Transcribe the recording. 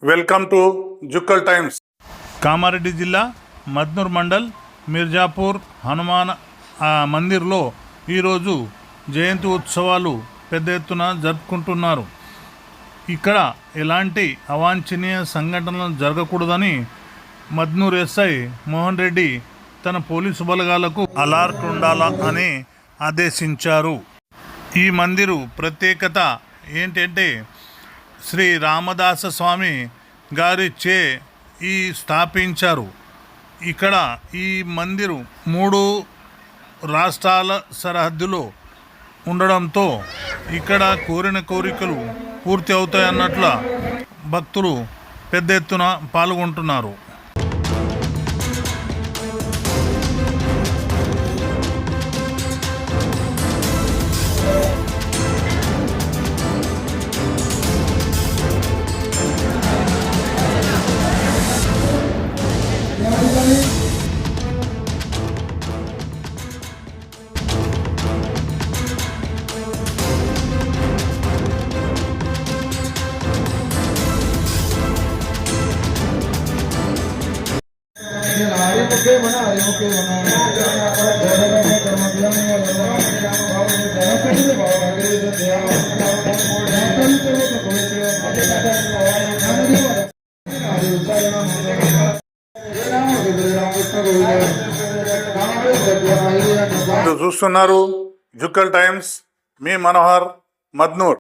Welcome to Jukkal times. Kamareddy జిల్లా మద్నూర్ మండల్ మిర్జాపూర్ హనుమాన్ మందిర్లో ఈరోజు జయంతి ఉత్సవాలు పెద్ద ఎత్తున జరుపుకుంటున్నారు. ఇక్కడ ఎలాంటి అవాంఛనీయ సంఘటనలు జరగకూడదని మద్నూర్ ఎస్ఐ మోహన్ రెడ్డి తన పోలీసు బలగాలకు అలర్ట్ ఉండాలని ఆదేశించారు. ఈ మందిరు ప్రత్యేకత ఏంటంటే శ్రీ రామదాస స్వామి గారిచే స్థాపించారు. ఇక్కడ ఈ మందిరు 3 రాష్ట్రాల సరిహద్దులో ఉండడంతో ఇక్కడ కోరిన కోరికలు పూర్తి అవుతాయన్నట్ల భక్తులు పెద్ద ఎత్తున పాల్గొంటున్నారు. చూస్తున్నారు జుక్కల్ టైమ్స్. మీ మనోహర్, మద్నూర్.